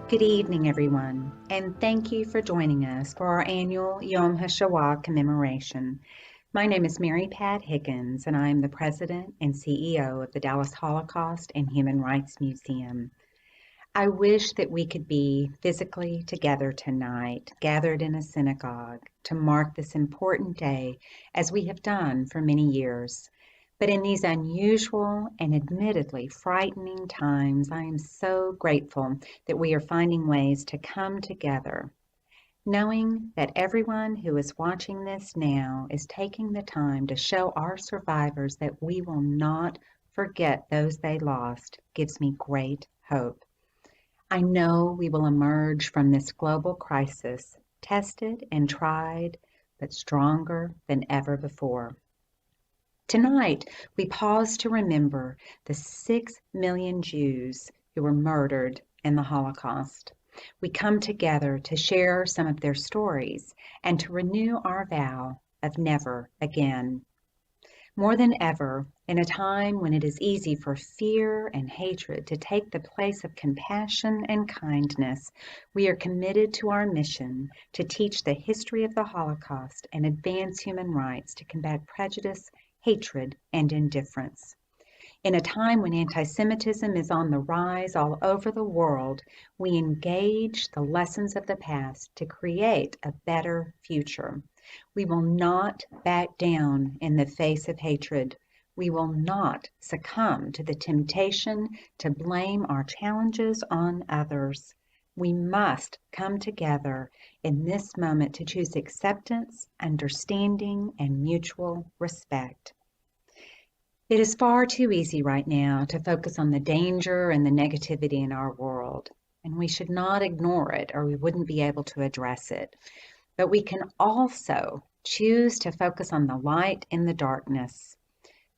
Good evening, everyone, and thank you for joining us for our annual Yom HaShoah Commemoration. My name is Mary Pat Higgins, and I am the President and CEO of the Dallas Holocaust and Human Rights Museum. I wish that we could be physically together tonight, gathered in a synagogue, to mark this important day as we have done for many years. But in these unusual and admittedly frightening times, I am so grateful that we are finding ways to come together, knowing that everyone who is watching this now is taking the time to show our survivors that we will not forget those they lost gives me great hope. I know we will emerge from this global crisis tested and tried, but stronger than ever before. Tonight, we pause to remember the 6 million Jews who were murdered in the Holocaust. We come together to share some of their stories and to renew our vow of never again. More than ever, in a time when it is easy for fear and hatred to take the place of compassion and kindness, we are committed to our mission to teach the history of the Holocaust and advance human rights to combat prejudice, hatred, and indifference. In a time when anti-Semitism is on the rise all over the world, we engage the lessons of the past to create a better future. We will not back down in the face of hatred. We will not succumb to the temptation to blame our challenges on others. We must come together in this moment to choose acceptance, understanding, and mutual respect. It is far too easy right now to focus on the danger and the negativity in our world, and we should not ignore it or we wouldn't be able to address it. But we can also choose to focus on the light in the darkness.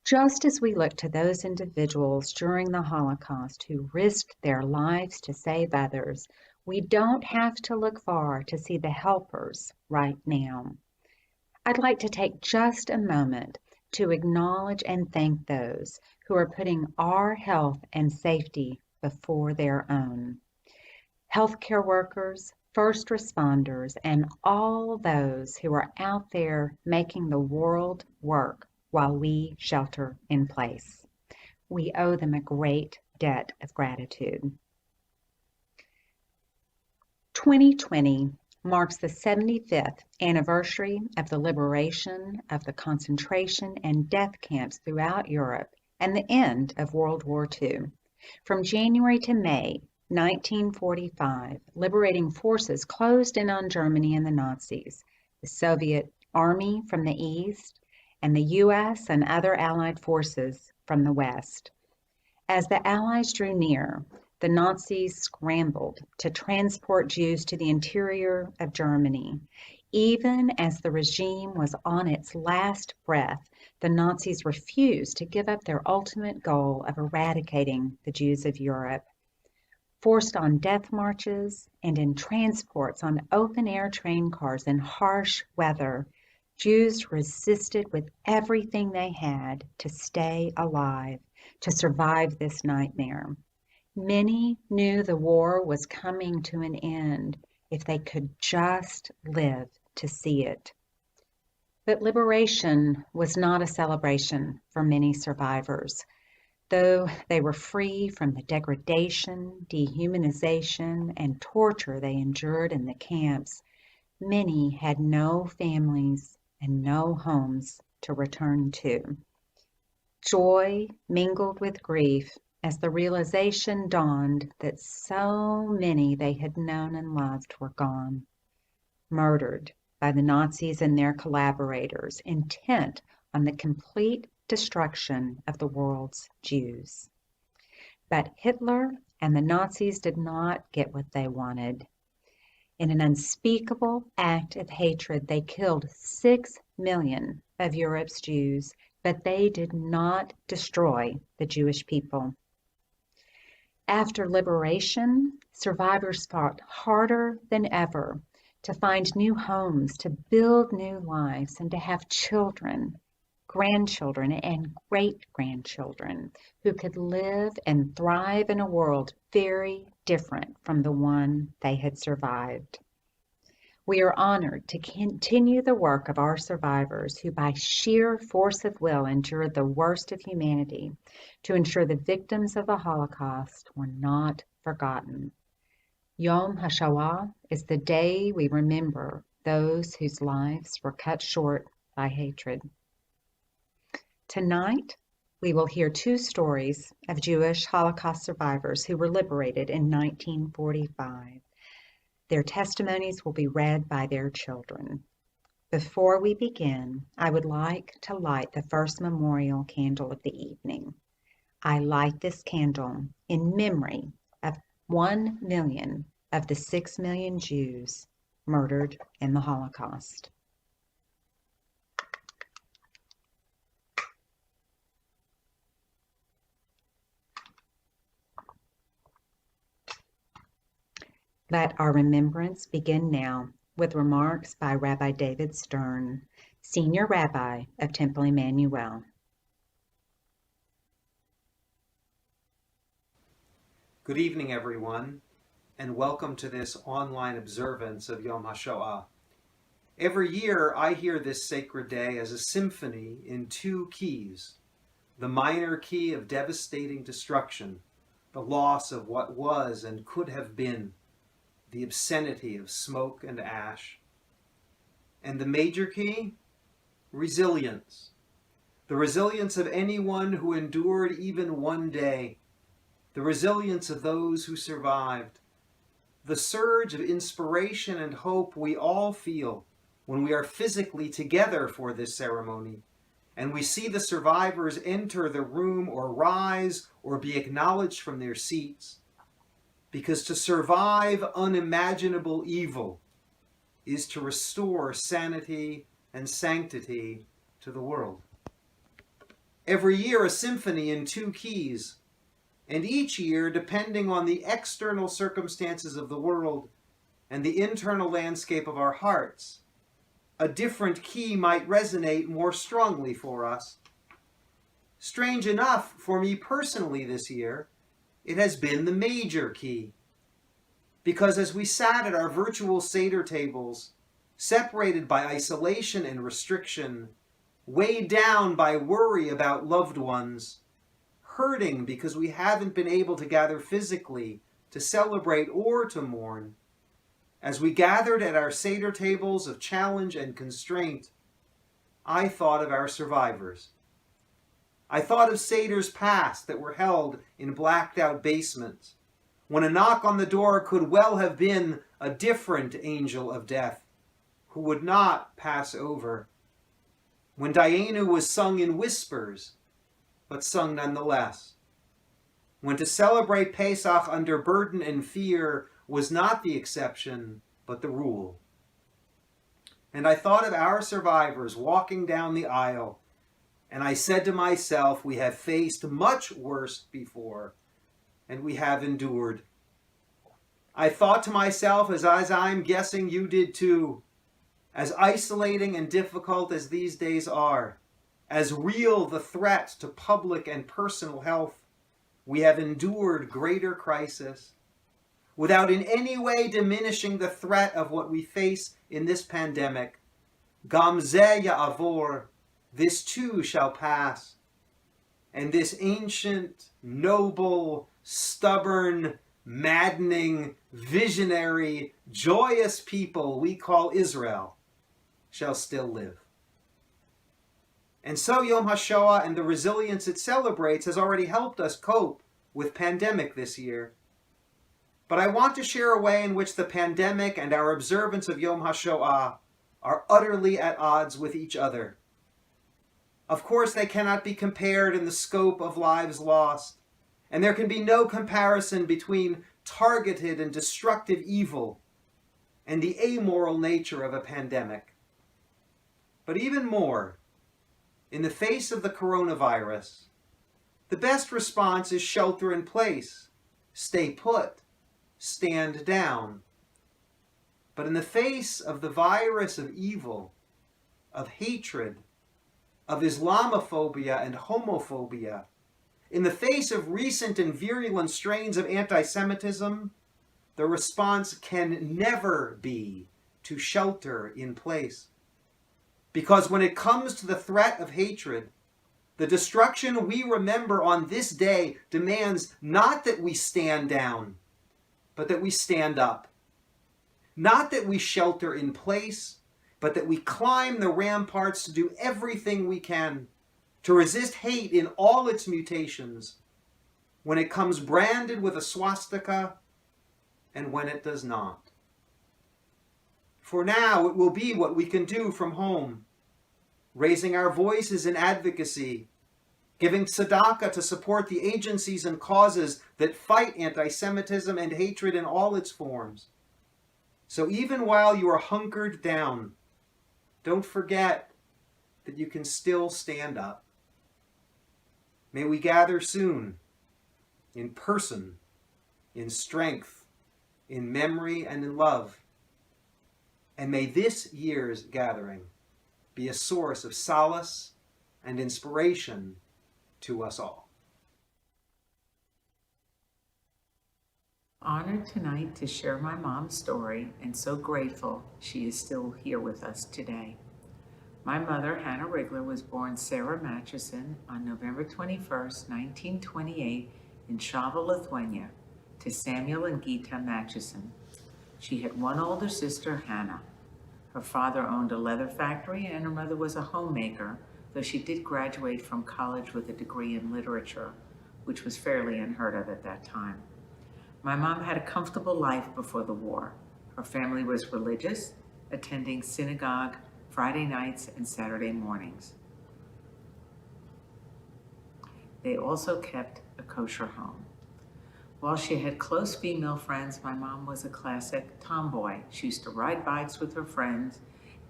Just as we look to those individuals during the Holocaust who risked their lives to save others, we don't have to look far to see the helpers right now. I'd like to take just a moment to acknowledge and thank those who are putting our health and safety before their own. Healthcare workers, first responders, and all those who are out there making the world work while we shelter in place. We owe them a great debt of gratitude. 2020 marks the 75th anniversary of the liberation of the concentration and death camps throughout Europe and the end of World War II. From January to May 1945, liberating forces closed in on Germany and the Nazis, the Soviet Army from the east, and the U.S. and other Allied forces from the west. As the Allies drew near, the Nazis scrambled to transport Jews to the interior of Germany. Even as the regime was on its last breath, the Nazis refused to give up their ultimate goal of eradicating the Jews of Europe. Forced on death marches and in transports on open-air train cars in harsh weather, Jews resisted with everything they had to stay alive, to survive this nightmare. Many knew the war was coming to an end if they could just live to see it. But liberation was not a celebration for many survivors. Though they were free from the degradation, dehumanization, and torture they endured in the camps, many had no families and no homes to return to. Joy mingled with grief as the realization dawned that so many they had known and loved were gone, murdered by the Nazis and their collaborators, intent on the complete destruction of the world's Jews. But Hitler and the Nazis did not get what they wanted. In an unspeakable act of hatred, they killed 6 million of Europe's Jews, but they did not destroy the Jewish people. After liberation, survivors fought harder than ever to find new homes, to build new lives, and to have children grandchildren, and great-grandchildren who could live and thrive in a world very different from the one they had survived. We are honored to continue the work of our survivors who by sheer force of will endured the worst of humanity to ensure the victims of the Holocaust were not forgotten. Yom HaShoah is the day we remember those whose lives were cut short by hatred. Tonight, we will hear two stories of Jewish Holocaust survivors who were liberated in 1945. Their testimonies will be read by their children. Before we begin, I would like to light the first memorial candle of the evening. I light this candle in memory of 1 million of the 6 million Jews murdered in the Holocaust. Let our remembrance begin now with remarks by Rabbi David Stern, Senior Rabbi of Temple Emmanuel. Good evening, everyone, and welcome to this online observance of Yom HaShoah. Every year, I hear this sacred day as a symphony in two keys: the minor key of devastating destruction, the loss of what was and could have been, the obscenity of smoke and ash. And the major key? Resilience. The resilience of anyone who endured even one day. The resilience of those who survived. The surge of inspiration and hope we all feel when we are physically together for this ceremony, and we see the survivors enter the room or rise or be acknowledged from their seats. Because to survive unimaginable evil is to restore sanity and sanctity to the world. Every year a symphony in two keys, and each year, depending on the external circumstances of the world and the internal landscape of our hearts, a different key might resonate more strongly for us. Strange enough, for me personally this year, it has been the major key. Because as we sat at our virtual Seder tables, separated by isolation and restriction, weighed down by worry about loved ones, hurting because we haven't been able to gather physically to celebrate or to mourn, as we gathered at our Seder tables of challenge and constraint, I thought of our survivors. I thought of Seders past that were held in blacked-out basements, when a knock on the door could well have been a different angel of death, who would not pass over. When Dayenu was sung in whispers, but sung nonetheless. When to celebrate Pesach under burden and fear was not the exception, but the rule. And I thought of our survivors walking down the aisle, and I said to myself, we have faced much worse before, and we have endured. I thought to myself, as I'm guessing you did too, as isolating and difficult as these days are, as real the threat to public and personal health, we have endured greater crisis, without in any way diminishing the threat of what we face in this pandemic. Gam zeh ya'avor, this too shall pass. And this ancient, noble, stubborn, maddening, visionary, joyous people we call Israel shall still live. And so Yom HaShoah and the resilience it celebrates has already helped us cope with pandemic this year. But I want to share a way in which the pandemic and our observance of Yom HaShoah are utterly at odds with each other. Of course, they cannot be compared in the scope of lives lost, and there can be no comparison between targeted and destructive evil and the amoral nature of a pandemic. But even more, in the face of the coronavirus, the best response is shelter in place, stay put, stand down. But in the face of the virus of evil, of hatred, of Islamophobia and homophobia, in the face of recent and virulent strains of anti-Semitism, the response can never be to shelter in place. Because when it comes to the threat of hatred, the destruction we remember on this day demands not that we stand down, but that we stand up. Not that we shelter in place, but that we climb the ramparts to do everything we can to resist hate in all its mutations, when it comes branded with a swastika and when it does not. For now, it will be what we can do from home, raising our voices in advocacy, giving tzedakah to support the agencies and causes that fight anti-Semitism and hatred in all its forms. So even while you are hunkered down, don't forget that you can still stand up. May we gather soon, in person, in strength, in memory, and in love. And may this year's gathering be a source of solace and inspiration to us all. Honored tonight to share my mom's story, and so grateful she is still here with us today. My mother, Hannah Rigler, was born Sarah Matchison on November 21st, 1928 in Shavel, Lithuania, to Samuel and Gita Matchison. She had one older sister, Hannah. Her father owned a leather factory and her mother was a homemaker, though she did graduate from college with a degree in literature, which was fairly unheard of at that time. My mom had a comfortable life before the war. Her family was religious, attending synagogue Friday nights and Saturday mornings. They also kept a kosher home. While she had close female friends, my mom was a classic tomboy. She used to ride bikes with her friends,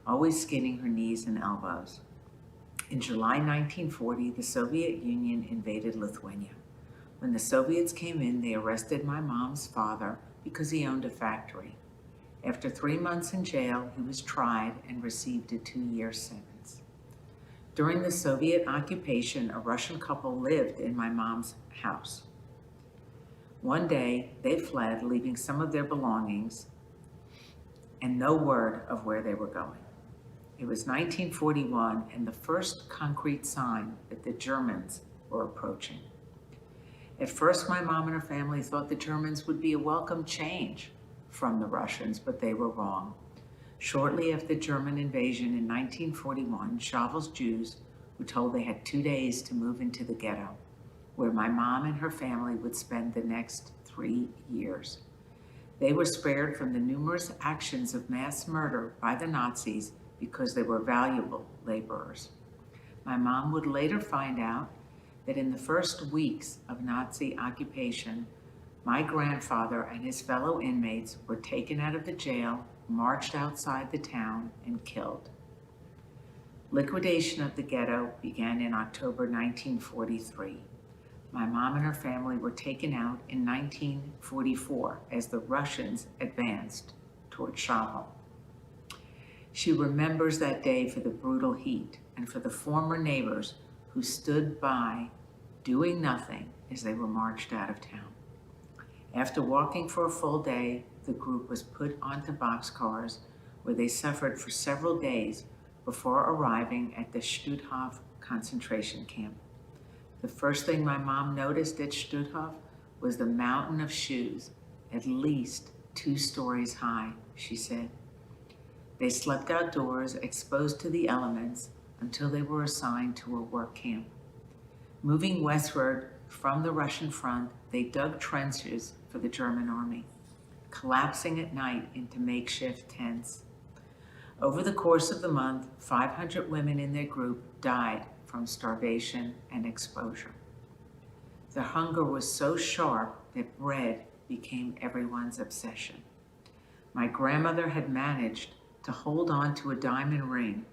always skinning her knees and elbows. In July 1940, the Soviet Union invaded Lithuania. When the Soviets came in, they arrested my mom's father because he owned a factory. After 3 months in jail, he was tried and received a 2-year sentence. During the Soviet occupation, a Russian couple lived in my mom's house. One day, they fled, leaving some of their belongings and no word of where they were going. It was 1941 and the first concrete sign that the Germans were approaching. At first, my mom and her family thought the Germans would be a welcome change from the Russians, but they were wrong. Shortly after the German invasion in 1941, Shavel's Jews were told they had 2 days to move into the ghetto, where my mom and her family would spend the next 3 years. They were spared from the numerous actions of mass murder by the Nazis because they were valuable laborers. My mom would later find out that in the first weeks of Nazi occupation, my grandfather and his fellow inmates were taken out of the jail, marched outside the town, and killed. Liquidation of the ghetto began in October 1943. My mom and her family were taken out in 1944 as the Russians advanced toward Shavel. She remembers that day for the brutal heat and for the former neighbors who stood by doing nothing as they were marched out of town. After walking for a full day, the group was put onto boxcars where they suffered for several days before arriving at the Stutthof concentration camp. The first thing my mom noticed at Stutthof was the mountain of shoes, at least 2 stories high, she said. They slept outdoors, exposed to the elements, until they were assigned to a work camp. Moving westward from the Russian front, they dug trenches for the German army, collapsing at night into makeshift tents. Over the course of the month, 500 women in their group died from starvation and exposure. The hunger was so sharp that bread became everyone's obsession. My grandmother had managed to hold on to a diamond ring,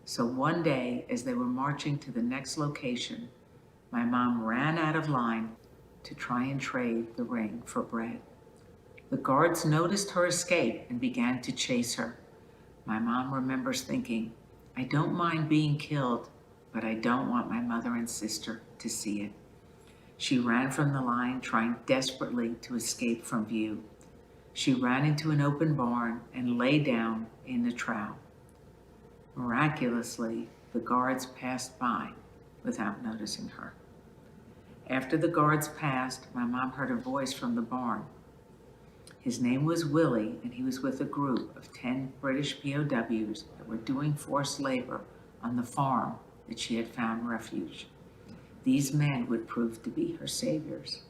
so one day, as they were marching to the next location, my mom ran out of line to try and trade the ring for bread. The guards noticed her escape and began to chase her. My mom remembers thinking, "I don't mind being killed, but I don't want my mother and sister to see it. She ran from the line, trying desperately to escape from view. She ran into an open barn and lay down in the trough. Miraculously, the guards passed by without noticing her. After the guards passed, my mom heard a voice from the barn. His name was Willie, and he was with a group of 10 British POWs that were doing forced labor on the farm that she had found refuge. These men would prove to be her saviors.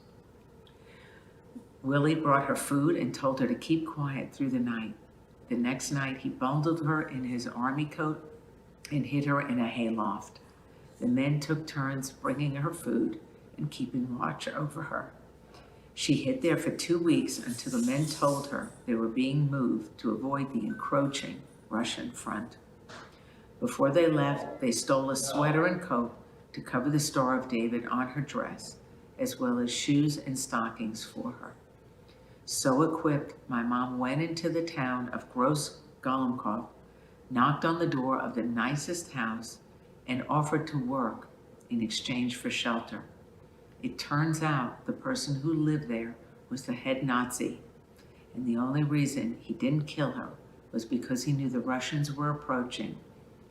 Willie brought her food and told her to keep quiet through the night. The next night, he bundled her in his army coat and hid her in a hayloft. The men took turns bringing her food and keeping watch over her. She hid there for 2 weeks until the men told her they were being moved to avoid the encroaching Russian front. Before they left, they stole a sweater and coat to cover the Star of David on her dress, as well as shoes and stockings for her. So equipped, my mom went into the town of Gross-Golemkov, knocked on the door of the nicest house, and offered to work in exchange for shelter. It turns out the person who lived there was the head Nazi, and the only reason he didn't kill her was because he knew the Russians were approaching,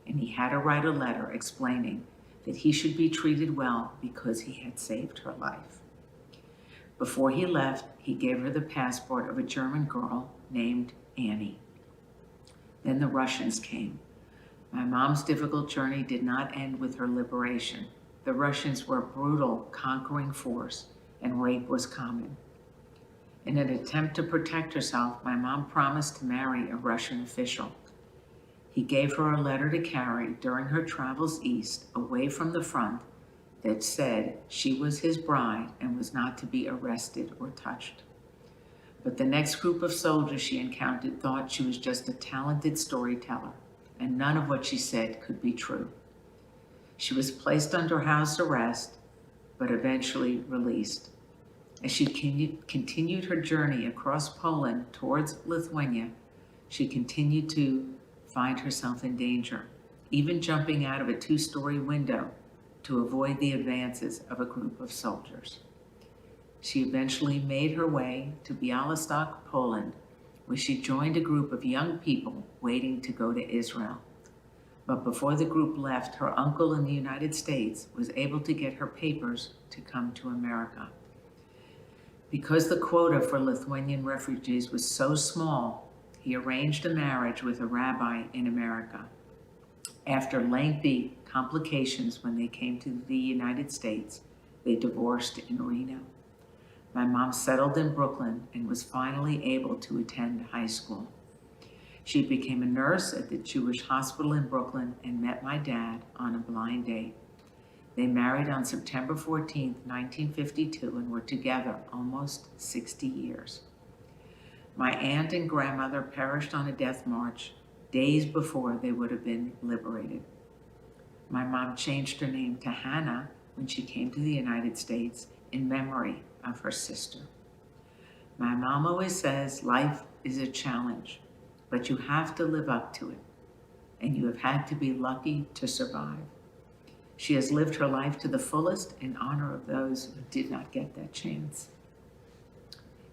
and he had to write a letter explaining that he should be treated well because he had saved her life. Before he left, he gave her the passport of a German girl named Annie. Then the Russians came. My mom's difficult journey did not end with her liberation. The Russians were a brutal, conquering force, and rape was common. In an attempt to protect herself, my mom promised to marry a Russian official. He gave her a letter to carry during her travels east, away from the front, that said she was his bride and was not to be arrested or touched. But the next group of soldiers she encountered thought she was just a talented storyteller, and none of what she said could be true. She was placed under house arrest, but eventually released. As she continued her journey across Poland towards Lithuania, she continued to find herself in danger, even jumping out of a 2-story window to avoid the advances of a group of soldiers. She eventually made her way to Białystok, Poland, where she joined a group of young people waiting to go to Israel. But before the group left, her uncle in the United States was able to get her papers to come to America. Because the quota for Lithuanian refugees was so small, he arranged a marriage with a rabbi in America. After lengthy complications when they came to the United States, they divorced in Reno. My mom settled in Brooklyn and was finally able to attend high school. She became a nurse at the Jewish hospital in Brooklyn and met my dad on a blind date. They married on September 14, 1952, and were together almost 60 years. My aunt and grandmother perished on a death march days before they would have been liberated. My mom changed her name to Hannah when she came to the United States in memory of her sister. My mom always says life is a challenge, but you have to live up to it, and you have had to be lucky to survive. She has lived her life to the fullest in honor of those who did not get that chance.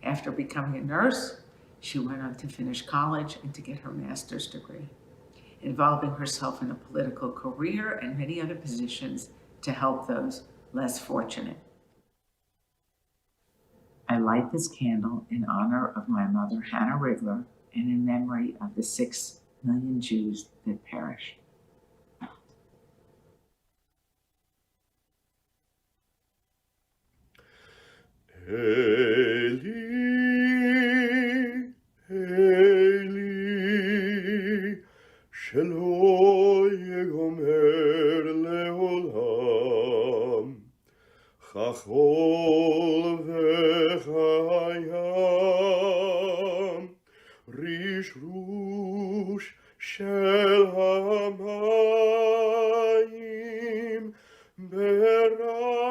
After becoming a nurse, she went on to finish college and to get her master's degree, involving herself in a political career and many other positions to help those less fortunate. I light this candle in honor of my mother, Hannah Rigler, and in memory of the 6 million Jews that perished. Eli, Eli, shelo yegomer leolam, chachol vechayam, Rishrush shel hamayim, Berak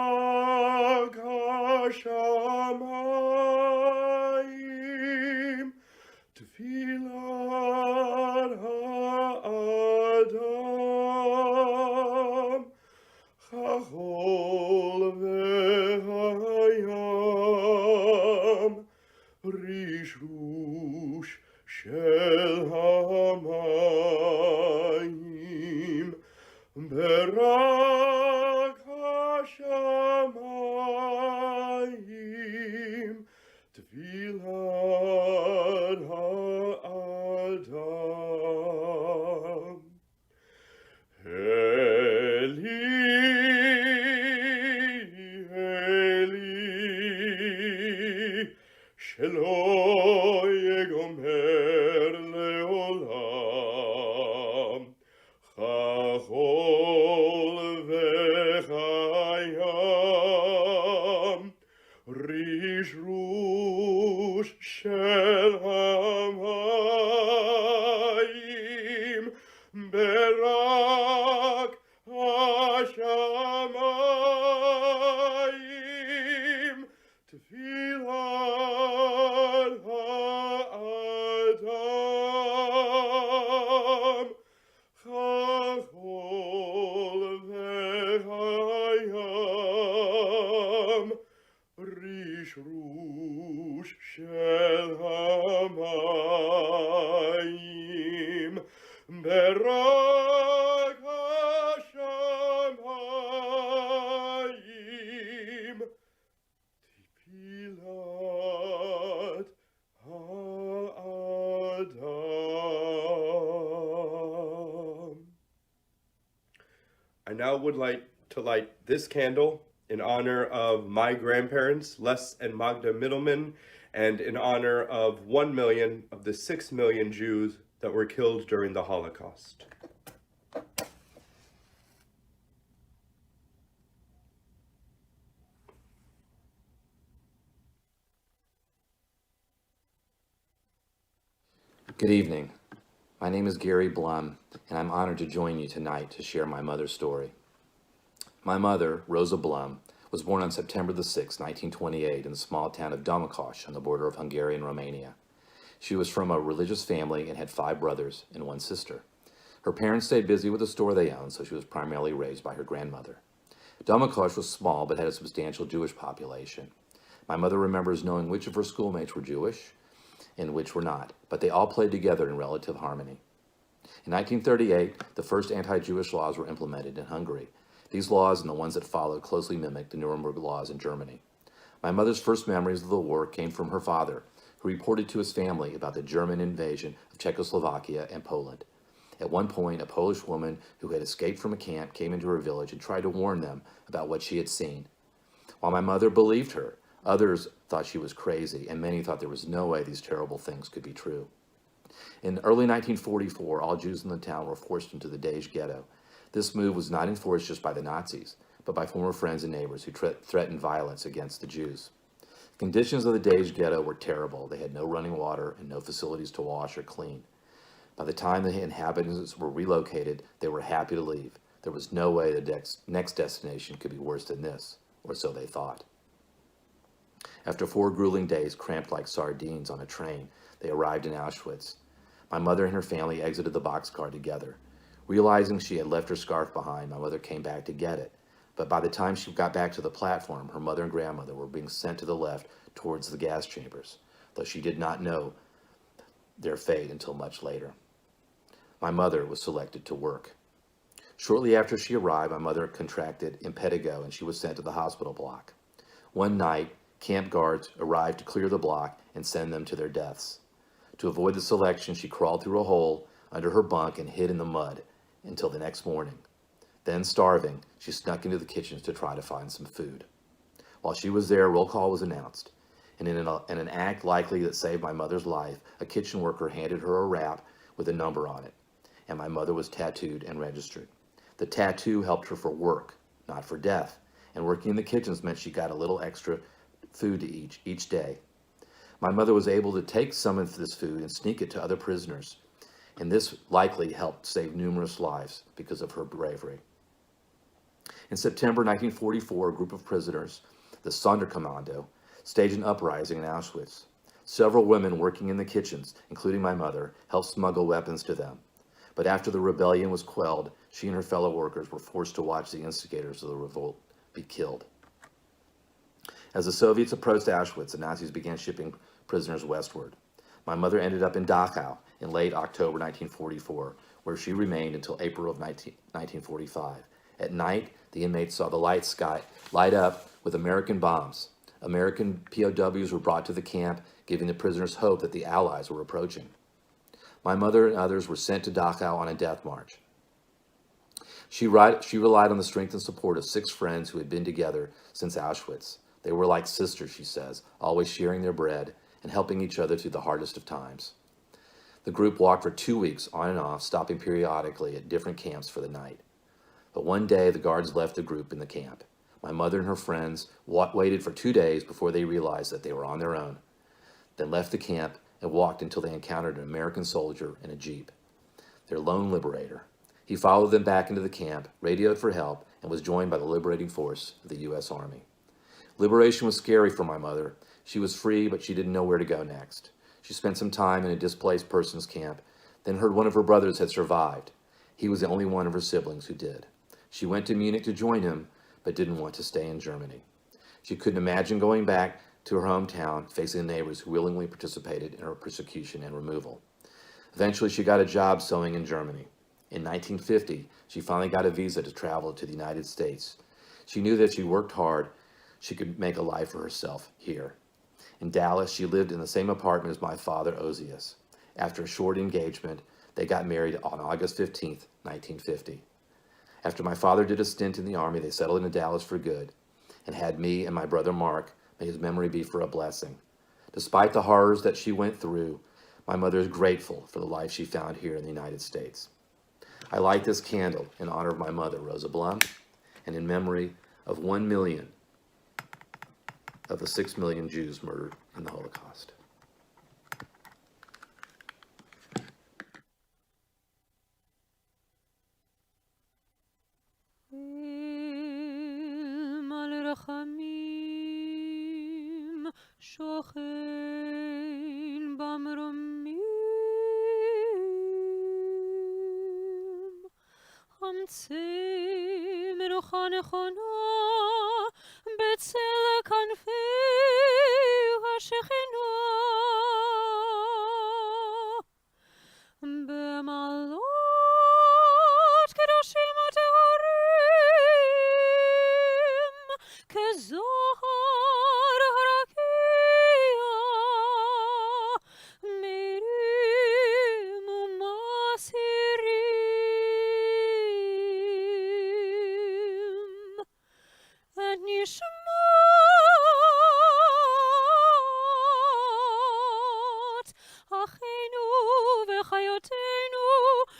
hashamayim, Tefilat ha'adam, shel hamayim, Berak hashamayim, Tefilat ha'adam. Eli, Eli, shelo yegomer leolam, chachol vechayam, Rishrush shel hamayim, Berak hashamayim, Tefilat ha'adam, chachol vechayam, Rishrush shel hamayim, Berak hashamayim, Tefilat ha'adam. I now would like to light this candle in honor of my grandparents, Les and Magda Middleman, and in honor of 1 million of the 6 million Jews that were killed during the Holocaust. Good evening. My name is Gary Blum, and I'm honored to join you tonight to share my mother's story. My mother, Rosa Blum, was born on September the 6th, 1928, in the small town of Domokos on the border of Hungary and Romania. She was from a religious family and had 5 brothers and 1 sister. Her parents stayed busy with the store they owned, so she was primarily raised by her grandmother. Domokos was small but had a substantial Jewish population. My mother remembers knowing which of her schoolmates were Jewish and which were not, but they all played together in relative harmony. In 1938, the first anti-Jewish laws were implemented in Hungary. These laws and the ones that followed closely mimicked the Nuremberg laws in Germany. My mother's first memories of the war came from her father, who reported to his family about the German invasion of Czechoslovakia and Poland. At one point, a Polish woman who had escaped from a camp came into her village and tried to warn them about what she had seen. While my mother believed her, others thought she was crazy, and many thought there was no way these terrible things could be true. In early 1944, all Jews in the town were forced into the Dej ghetto. This move was not enforced just by the Nazis, but by former friends and neighbors who threatened violence against the Jews. The conditions of the Dej ghetto were terrible. They had no running water and no facilities to wash or clean. By the time the inhabitants were relocated, they were happy to leave. There was no way the next destination could be worse than this, or so they thought. After 4 grueling days cramped like sardines on a train, they arrived in Auschwitz. My mother and her family exited the boxcar together. Realizing she had left her scarf behind, my mother came back to get it. But by the time she got back to the platform, her mother and grandmother were being sent to the left towards the gas chambers, though she did not know their fate until much later. My mother was selected to work. Shortly after she arrived, my mother contracted impetigo and she was sent to the hospital block. One night, camp guards arrived to clear the block and send them to their deaths. To avoid the selection, she crawled through a hole under her bunk and hid in the mud until the next morning. Then, starving, she snuck into the kitchens to try to find some food. While she was there, roll call was announced, and in an act likely that saved my mother's life, a kitchen worker handed her a wrap with a number on it, and my mother was tattooed and registered. The tattoo helped her for work, not for death, and working in the kitchens meant she got a little extra food to eat each day. My mother was able to take some of this food and sneak it to other prisoners, and this likely helped save numerous lives because of her bravery. In September 1944, a group of prisoners, the Sonderkommando, staged an uprising in Auschwitz. Several women working in the kitchens, including my mother, helped smuggle weapons to them. But after the rebellion was quelled, she and her fellow workers were forced to watch the instigators of the revolt be killed. As the Soviets approached Auschwitz, the Nazis began shipping prisoners westward. My mother ended up in Dachau in late October 1944, where she remained until April of 1945. At night, the inmates saw the light sky light up with American bombs. American POWs were brought to the camp, giving the prisoners hope that the Allies were approaching. My mother and others were sent to Dachau on a death march. She relied on the strength and support of 6 friends who had been together since Auschwitz. They were like sisters, she says, always sharing their bread and helping each other through the hardest of times. The group walked for 2 weeks on and off, stopping periodically at different camps for the night. But one day, the guards left the group in the camp. My mother and her friends waited for 2 days before they realized that they were on their own, then left the camp and walked until they encountered an American soldier in a jeep, their lone liberator. He followed them back into the camp, radioed for help, and was joined by the liberating force of the U.S. Army. Liberation was scary for my mother. She was free, but she didn't know where to go next. She spent some time in a displaced persons camp, then heard one of her brothers had survived. He was the only one of her siblings who did. She went to Munich to join him, but didn't want to stay in Germany. She couldn't imagine going back to her hometown, facing the neighbors who willingly participated in her persecution and removal. Eventually, she got a job sewing in Germany. In 1950, she finally got a visa to travel to the United States. She knew that if she worked hard, she could make a life for herself here. In Dallas, she lived in the same apartment as my father, Ozias. After a short engagement, they got married on August 15, 1950. After my father did a stint in the Army, they settled into Dallas for good and had me and my brother Mark. May his memory be for a blessing. Despite the horrors that she went through, my mother is grateful for the life she found here in the United States. I light this candle in honor of my mother, Rosa Blum, and in memory of 1 million of the 6 million Jews murdered in the Holocaust. שוכן במרומים המציא מנוחה נכונה בצל כנפי השכינה במעלות קדושים וטהורים כזוהר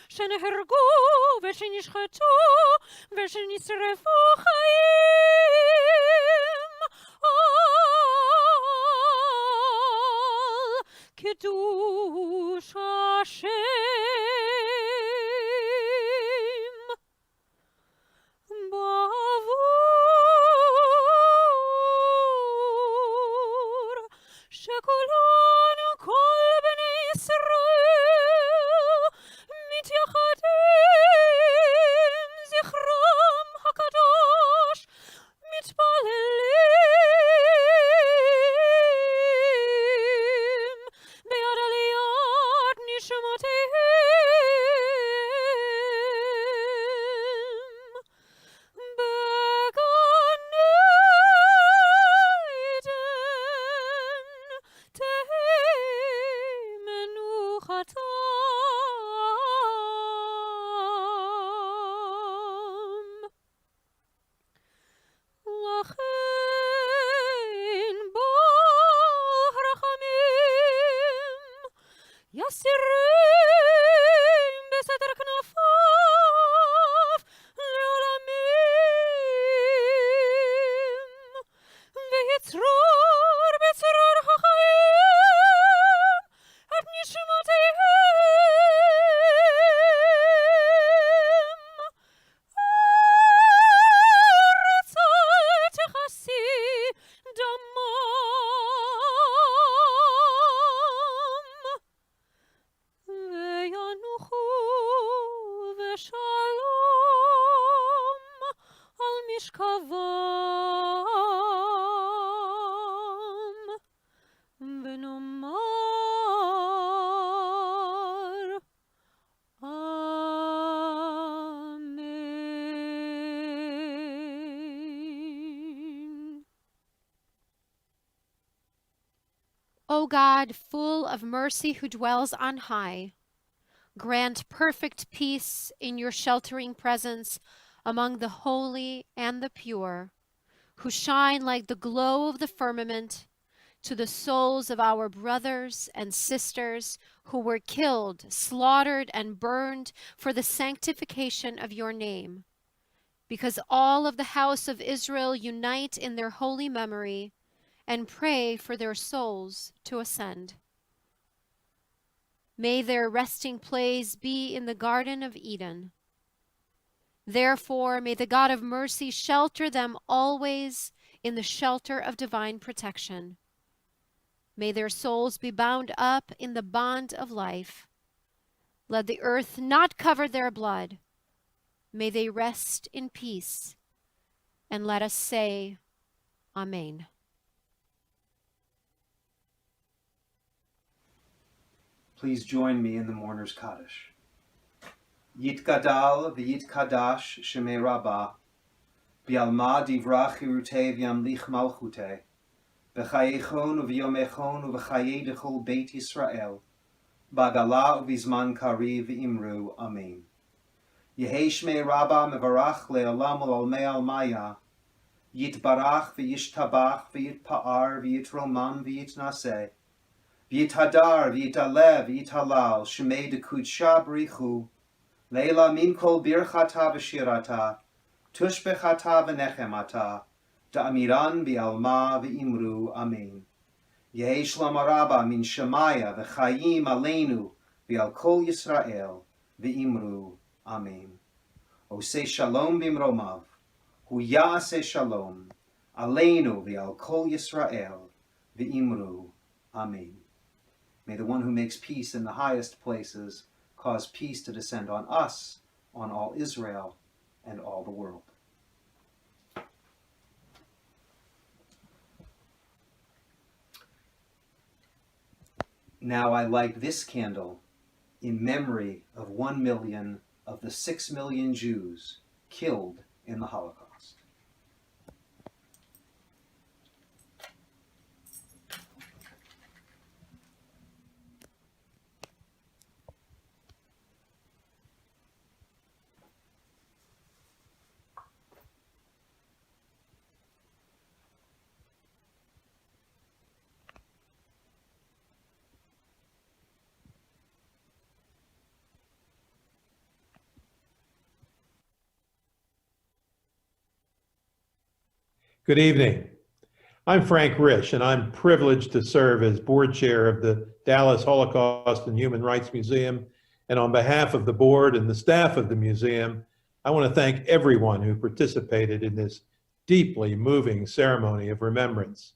שנהרגו ושנשחטו ושנשרפו חיים על קידוש השם בעבור שכולנו כל בני ישראל מתייחדים זכרם הקדוש מתפללים ביד עליית נשמותיהם בגן עדן תהי מנוחתם לכן בוא הרחמים יסירם God, full of mercy, who dwells on high, grant perfect peace in your sheltering presence among the holy and the pure, who shine like the glow of the firmament, to the souls of our brothers and sisters who were killed, slaughtered, and burned for the sanctification of your name. Because all of the house of Israel unite in their holy memory and pray for their souls to ascend. May their resting place be in the Garden of Eden. Therefore, may the God of mercy shelter them always in the shelter of divine protection. May their souls be bound up in the bond of life. Let the earth not cover their blood. May they rest in peace. And let us say, Amen. Please join me in the Mourner's Kaddish. Yitgadal v'yitkadash shemei Rabbah, bi'alma divrach hirutei v'yamlich malchutei, b'chayechon u'v'yomechon u'v'chayei dechol Beit Yisrael, b'agala u'v'zman kari v'imru, Amen. Yehei shmei Rabbah mevarach le'olam u'almei almaya, yitbarach v'yishtabach v'yitpa'ar v'yitroman v'yitnaseh, v'yithadar v'yitalev v'yithalal shemei dekudsha b'richu, Leila min kol birchata v'shirata, tushbechata v'nechemata, da'amiran bi'alma v'imru, Amen. Yehi shlam rabba min shemaya v'chayim aleinu v'al kol Yisrael v'imru, Amen. Oseh shalom b'imromav, hu ya'aseh shalom, aleinu v'al kol Yisrael v'imru, Amen. May the one who makes peace in the highest places cause peace to descend on us, on all Israel, and all the world. Now I light this candle in memory of 1 million of the 6 million Jews killed in the Holocaust. Good evening. I'm Frank Risch, and I'm privileged to serve as board chair of the Dallas Holocaust and Human Rights Museum. And on behalf of the board and the staff of the museum, I want to thank everyone who participated in this deeply moving ceremony of remembrance.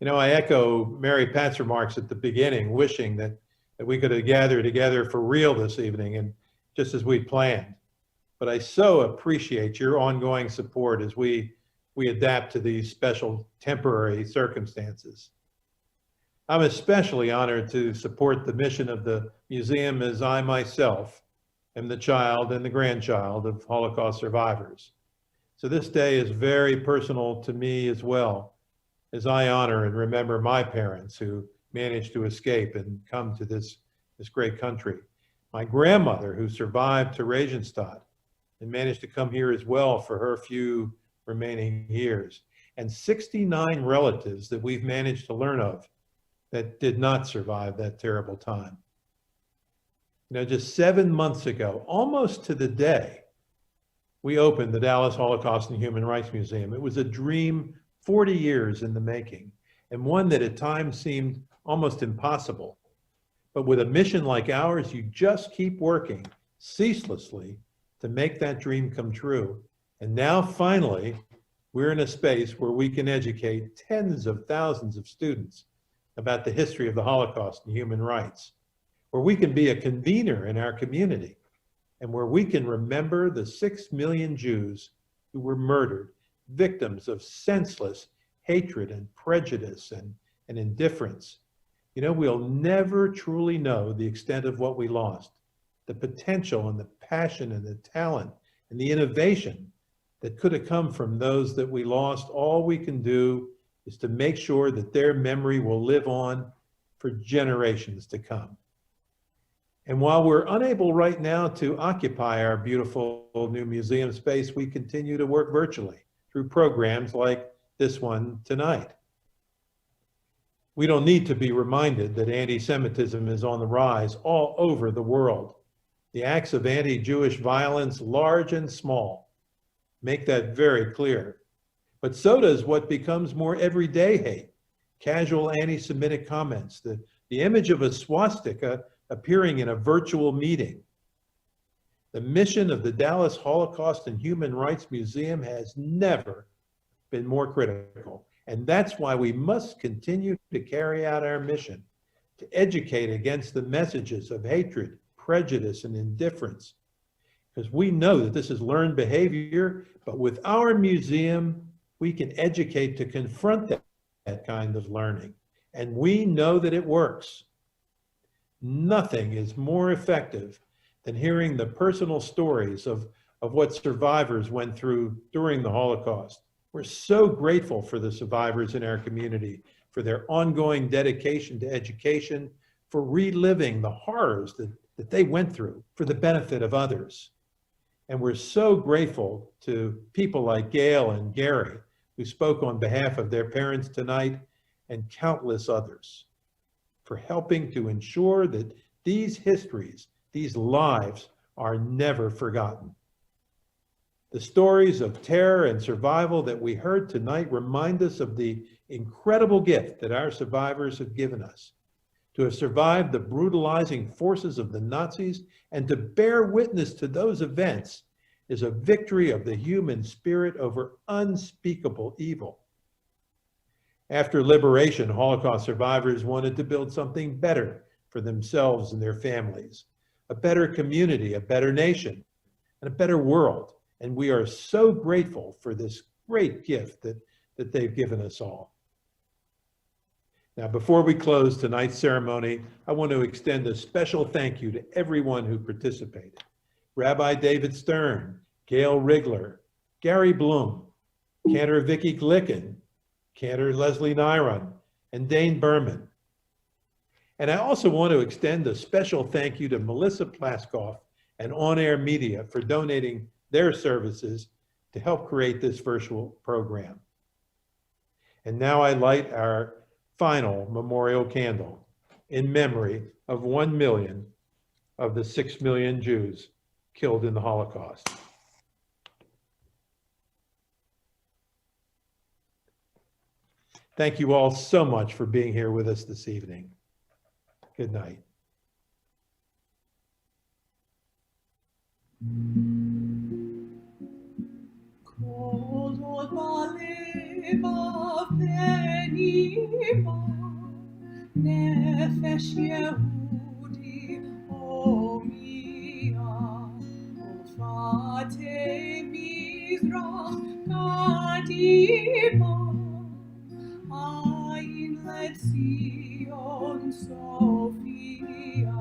You know, I echo Mary Pat's remarks at the beginning, wishing that we could have gathered together for real this evening, and just as we planned. But I so appreciate your ongoing support as we adapt to these special temporary circumstances. I'm especially honored to support the mission of the museum, as I myself am the child and the grandchild of Holocaust survivors. So this day is very personal to me as well, as I honor and remember my parents who managed to escape and come to this great country. My grandmother, who survived to Theresienstadt and managed to come here as well for her few remaining years, and 69 relatives that we've managed to learn of that did not survive that terrible time. You know, just 7 months ago, almost to the day, we opened the Dallas Holocaust and Human Rights Museum. It was a dream 40 years in the making, and one that at times seemed almost impossible. But with a mission like ours, you just keep working ceaselessly to make that dream come true. And now finally, we're in a space where we can educate tens of thousands of students about the history of the Holocaust and human rights, where we can be a convener in our community, and where we can remember the 6 million Jews who were murdered, victims of senseless hatred and prejudice and indifference. You know, we'll never truly know the extent of what we lost, the potential and the passion and the talent and the innovation that could have come from those that we lost. All we can do is to make sure that their memory will live on for generations to come. And while we're unable right now to occupy our beautiful new museum space, we continue to work virtually through programs like this one tonight. We don't need to be reminded that anti-Semitism is on the rise all over the world. The acts of anti-Jewish violence, large and small, make that very clear. But so does what becomes more everyday hate, casual anti-Semitic comments, the image of a swastika appearing in a virtual meeting. The mission of the Dallas Holocaust and Human Rights Museum has never been more critical. And that's why we must continue to carry out our mission, to educate against the messages of hatred, prejudice, and indifference. Because we know that this is learned behavior, but with our museum, we can educate to confront that kind of learning. And we know that it works. Nothing is more effective than hearing the personal stories of what survivors went through during the Holocaust. We're so grateful for the survivors in our community, for their ongoing dedication to education, for reliving the horrors that they went through for the benefit of others. And we're so grateful to people like Gail and Gary, who spoke on behalf of their parents tonight, and countless others, for helping to ensure that these histories, these lives, are never forgotten. The stories of terror and survival that we heard tonight remind us of the incredible gift that our survivors have given us. To have survived the brutalizing forces of the Nazis and to bear witness to those events is a victory of the human spirit over unspeakable evil. After liberation, Holocaust survivors wanted to build something better for themselves and their families, a better community, a better nation, and a better world. And we are so grateful for this great gift that they've given us all. Now, before we close tonight's ceremony, I want to extend a special thank you to everyone who participated. Rabbi David Stern, Gail Rigler, Gary Bloom, Cantor Vicki Glicken, Cantor Leslie Nyron, and Dane Berman. And I also want to extend a special thank you to Melissa Plaskoff and On Air Media for donating their services to help create this virtual program. And now I light our final memorial candle in memory of 1 million of the 6 million Jews killed in the Holocaust. Thank you all so much for being here with us this evening. Good night. נפש יהודי הומיה ופתי מזרח קדימה עין לציון סופיה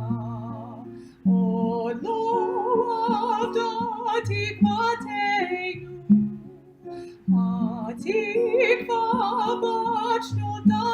עוד לא עבדה תקוותנו התקווה בת שנותינו